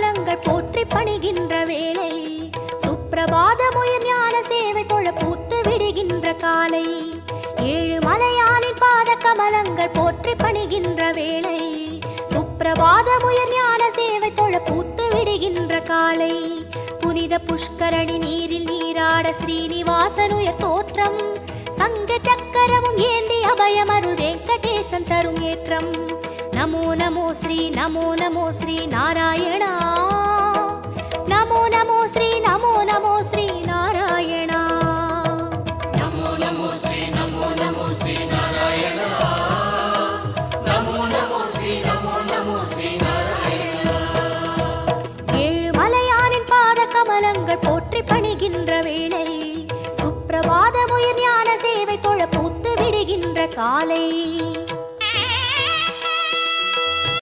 கமலங்கள் போற்றி பணிகின்ற வேளை சுப்பிரபாதமுயர் ஞான சேவை தொழ பூத்து விடுகின்ற காலை ஏழு மலையானின் பாத கமலங்கள் போற்றி பணிகின்ற வேளை சுப்பிரபாதமுயர் ஞான சேவை தொழ பூத்து விடுகின்ற காலை புனித புஷ்கரணி நீரில் நீராட ஸ்ரீனிவாசனுயர் தோற்றம் சங்க சக்கரமும் ஏந்தி அபயமருள் வெங்கடேசன் தரும் ஏற்றம் நமோ நமோ ஸ்ரீ நாராயணா நமோ நமோ ஸ்ரீ நாராயணா நமோ நமோ ஸ்ரீ நாராயணா நமோ நமோ ஸ்ரீ நாராயணா ஏழு மலையானின் பாத கமலங்கள் போற்றி பணிகின்ற வேளை சுப்பிரபாதமுயர் ஞான சேவை தொழ பூத்து விடுகின்ற காலை